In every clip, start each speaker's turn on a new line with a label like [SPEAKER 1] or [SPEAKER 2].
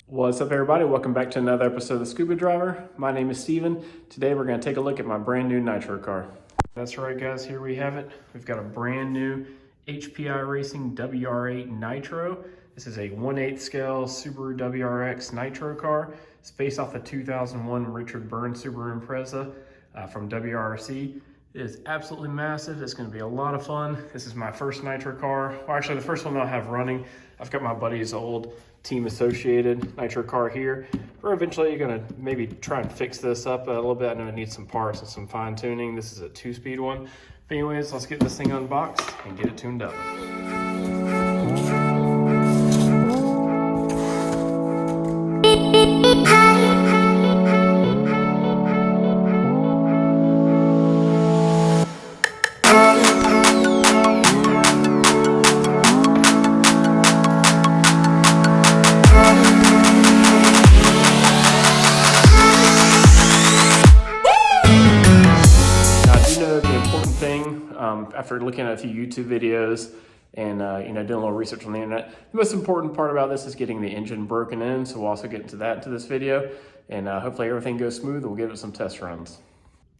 [SPEAKER 1] What's up, everybody? Welcome back to another episode of The Scuba Driver. My name is Steven. Today we're going to take a look at my brand new Nitro car. That's right, guys, here we have it. We've got a brand new HPI Racing WR8 Nitro. This is a 1/8 scale Subaru WRX Nitro car. It's based off the 2001 Richard Byrne Subaru Impreza from WRC. It is absolutely massive. It's going to be a lot of fun. This is my first Nitro car. Well, actually, the first one I'll have running. I've got my buddy's old team associated Nitro car here. We're eventually going to maybe try and fix this up a little bit. I know it needs some parts and some fine tuning. This is a 2-speed one. But anyways, let's get this thing unboxed and get it tuned up. After looking at a few YouTube videos and doing a little research on the internet, the most important part about this is getting the engine broken in. So we'll also get into that into this video, and hopefully everything goes smooth. We'll give it some test runs.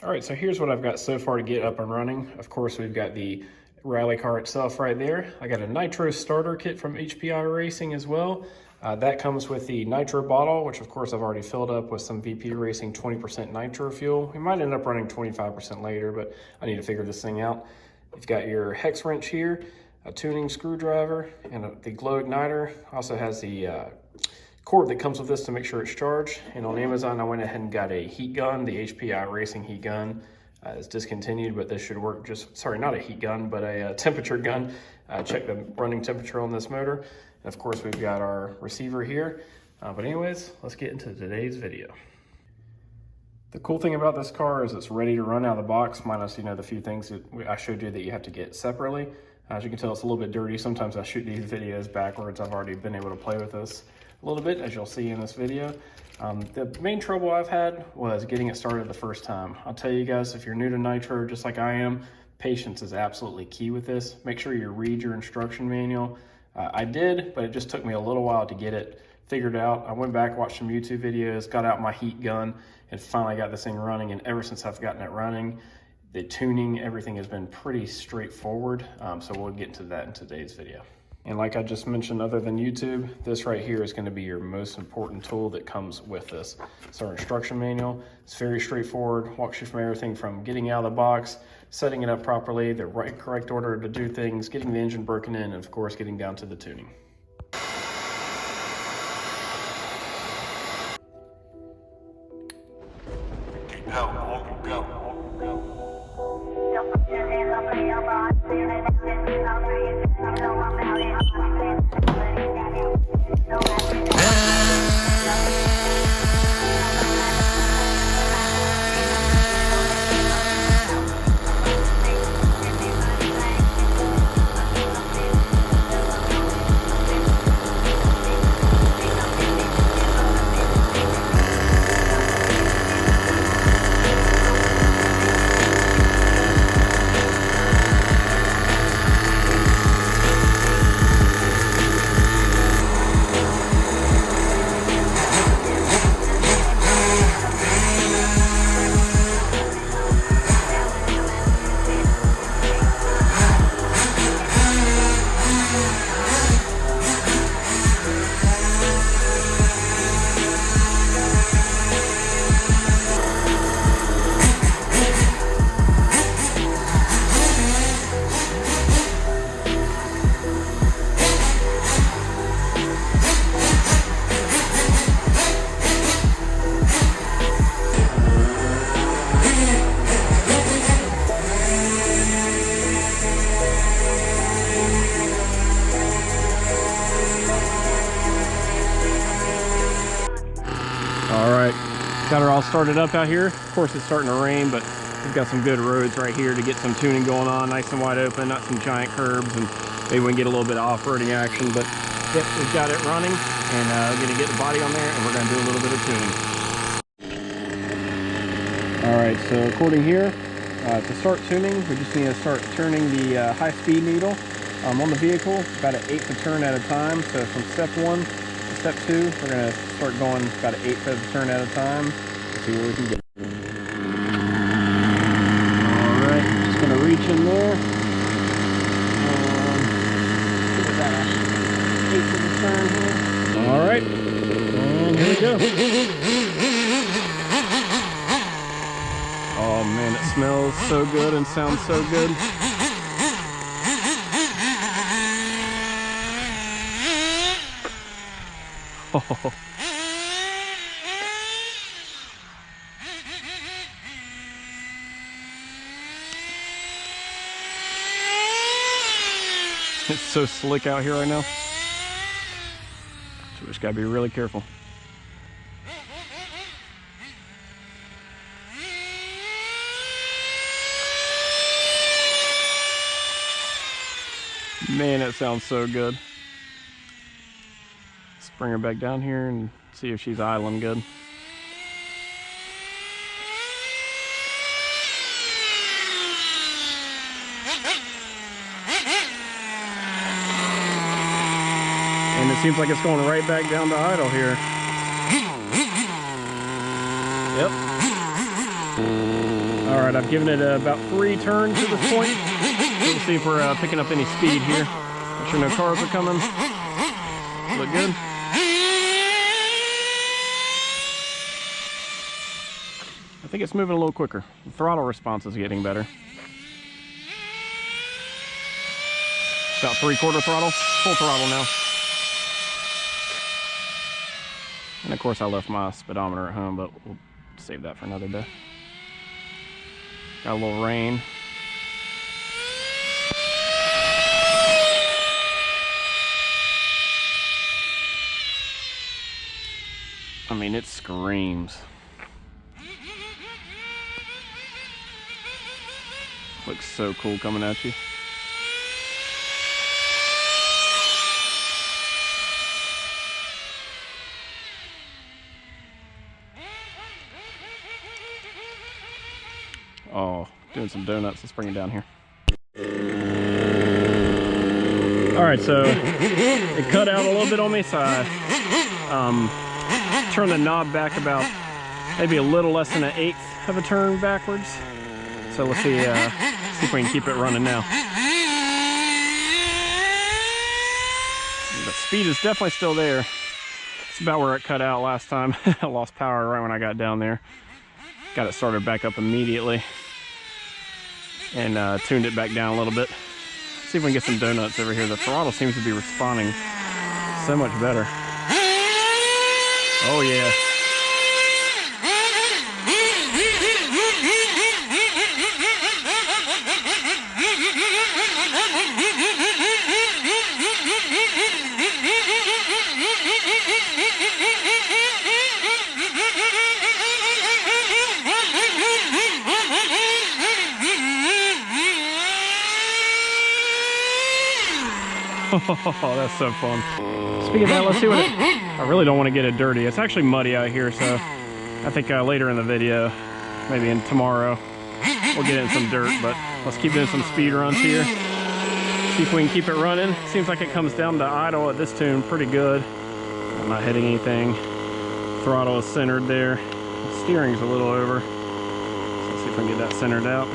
[SPEAKER 1] All right, so here's what I've got so far to get up and running. Of course, we've got the rally car itself right there. I got a Nitro starter kit from HPI Racing as well. That comes with the Nitro bottle, which of course I've already filled up with some VP Racing 20% Nitro fuel. We might end up running 25% later, but I need to figure this thing out. You've got your hex wrench here, a tuning screwdriver, and the glow igniter. Also has the cord that comes with this to make sure it's charged. And on Amazon, I went ahead and got a heat gun, the HPI Racing heat gun. It's discontinued, but this should work just, sorry, not a heat gun, but a temperature gun. Check the running temperature on this motor. And of course, we've got our receiver here. But anyways, let's get into today's video. The cool thing about this car is it's ready to run out of the box, minus, the few things that I showed you that you have to get separately. As you can tell, it's a little bit dirty. Sometimes I shoot these videos backwards. I've already been able to play with this a little bit, as you'll see in this video. The main trouble I've had was getting it started the first time. I'll tell you guys, if you're new to Nitro, just like I am, patience is absolutely key with this. Make sure you read your instruction manual. I did, but it just took me a little while to get it figured out. I went back, watched some YouTube videos, got out my heat gun, and finally got this thing running. And ever since I've gotten it running, the tuning, everything has been pretty straightforward. So we'll get into that in today's video. And like I just mentioned, other than YouTube, this right here is going to be your most important tool that comes with this. It's our instruction manual. It's very straightforward, walks you from everything from getting out of the box, setting it up properly, the correct order to do things, getting the engine broken in, and of course, getting down to the tuning. Got her all started up out here. Of course, it's starting to rain, but We've got some good roads right here to get some tuning going on, nice and wide open, not some giant curbs, and maybe we can get a little bit of off-roading action. But yep, we've got it running, and we're gonna get the body on there, and we're gonna do a little bit of tuning. All right, so according here, to start tuning, we just need to start turning the high-speed needle on the vehicle about an 1/8 of a turn at a time. So from step 1 to step 2, we're gonna start going about an 1/8 of a turn at a time. Let's see where we can get. All right, just gonna reach in there. Give it that 1/8 of a turn here. All right, and here we go. Oh man, it smells so good and sounds so good. Oh. It's so slick out here right now. So we just gotta be really careful. Man, it sounds so good. Let's bring her back down here and see if she's idling good. And it seems like it's going right back down to idle here. Yep. All right, I've given it about 3 turns at this point. Let's see if we're picking up any speed here. Make sure no cars are coming. Look good. I think it's moving a little quicker. The throttle response is getting better. About 3/4 throttle, full throttle now. And of course I left my speedometer at home, but we'll save that for another day. Got a little rain. I mean, it screams. Looks so cool coming at you. Oh, doing some donuts. Let's bring it down here. All right, so it cut out a little bit on me, so I turned the knob back about maybe a little less than 1/8 of a turn backwards. So let's see if we can keep it running now. The speed is definitely still there. It's about where it cut out last time. I lost power right when I got down there. Got it started back up immediately and tuned it back down a little bit. See if we can get some donuts over here. The throttle seems to be responding so much better. Oh yeah. Oh, that's so fun. Speaking of that, let's see what I really don't want to get it dirty. It's actually muddy out here, so I think later in the video, maybe in tomorrow, we'll get in some dirt, but let's keep doing some speed runs here. See if we can keep it running. Seems like it comes down to idle at this tune pretty good. I'm not hitting anything. Throttle is centered there. The steering's a little over. So let's see if we can get that centered out.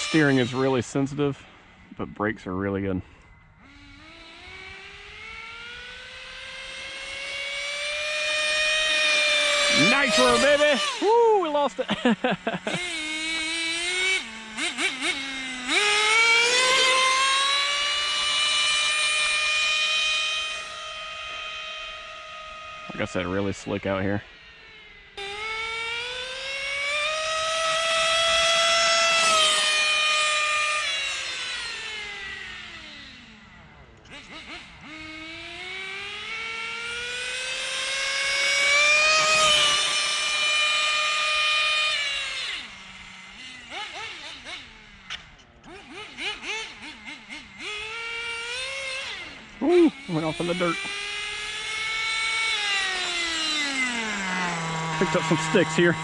[SPEAKER 1] Steering is really sensitive, but brakes are really good. Nitro, baby! Woo, we lost it. Like I said, really slick out here. Went off in the dirt. Picked up some sticks here.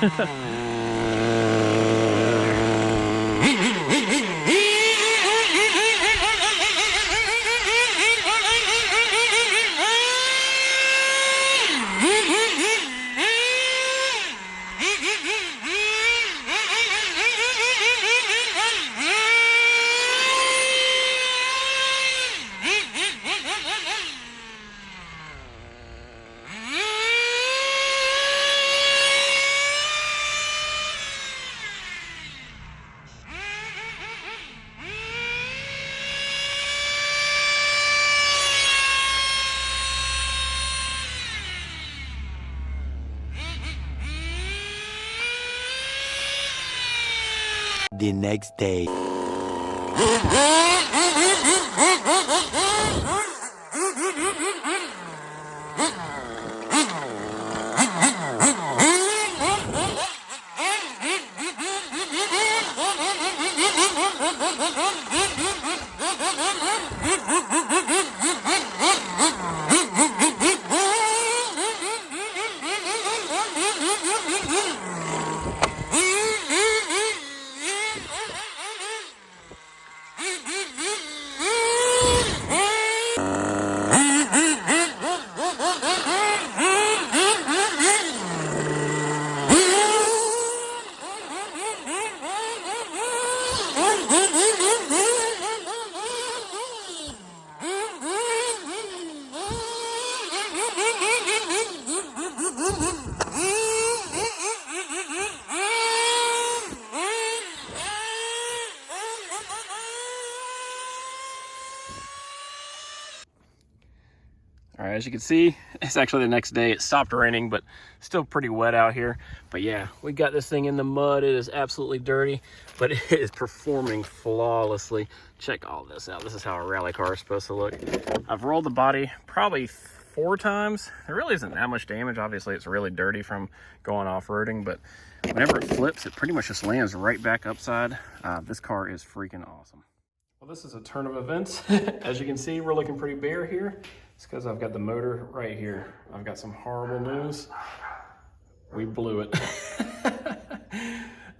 [SPEAKER 2] The next day.
[SPEAKER 1] All right, as you can see, it's actually the next day. It stopped raining, but still pretty wet out here. But yeah, we got this thing in the mud. It is absolutely dirty, but it is performing flawlessly. Check all this out. This is how a rally car is supposed to look. I've rolled the body probably 4 times. There really isn't that much damage. Obviously, it's really dirty from going off-roading, but whenever it flips, it pretty much just lands right back upside. This car is freaking awesome. Well, this is a turn of events. As you can see, we're looking pretty bare here. It's because I've got the motor right here. I've got some horrible news. We blew it.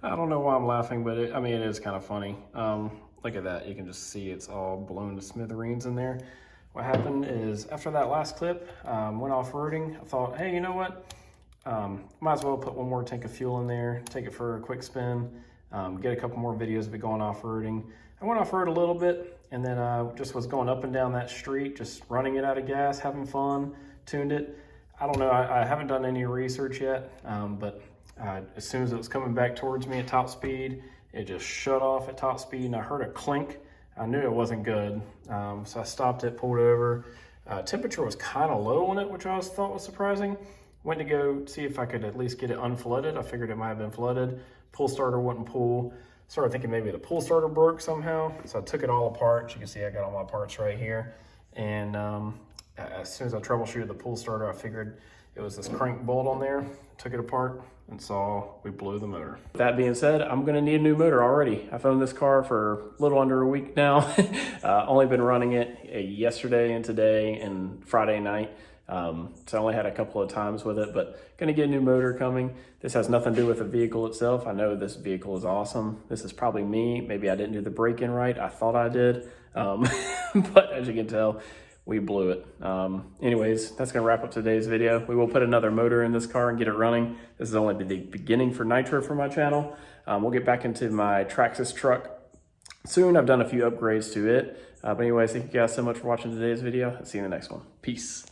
[SPEAKER 1] I don't know why I'm laughing, but it is kind of funny. Look at that. You can just see it's all blown to smithereens in there. What happened is after that last clip, went off-roading, I thought, hey, you know what? Might as well put one more tank of fuel in there, take it for a quick spin, get a couple more videos of it going off-roading. I went off-road a little bit, and then just was going up and down that street, just running it out of gas, having fun, tuned it. I don't know, I haven't done any research yet, but as soon as it was coming back towards me at top speed, it just shut off at top speed, and I heard a clink. I knew it wasn't good, so I stopped it, pulled over. Temperature was kind of low on it, which I thought was surprising. Went to go see if I could at least get it unflooded. I figured it might have been flooded. Pull starter wouldn't pull. Started thinking maybe the pull starter broke somehow. So I took it all apart. As you can see, I got all my parts right here. And as soon as I troubleshooted the pull starter, I figured it was this crank bolt on there. Took it apart and saw we blew the motor. That being said, I'm gonna need a new motor already. I've owned this car for a little under a week now. Only been running it yesterday and today and Friday night. So I only had a couple of times with it, but gonna get a new motor coming. This has nothing to do with the vehicle itself. I know this vehicle is awesome. This is probably me. Maybe I didn't do the break-in right. I thought I did, but as you can tell, we blew it. Anyways, that's gonna wrap up today's video. We will put another motor in this car and get it running. This is only the beginning for Nitro for my channel. We'll get back into my Traxxas truck soon. I've done a few upgrades to it. But anyways, thank you guys so much for watching today's video. I'll see you in the next one. Peace.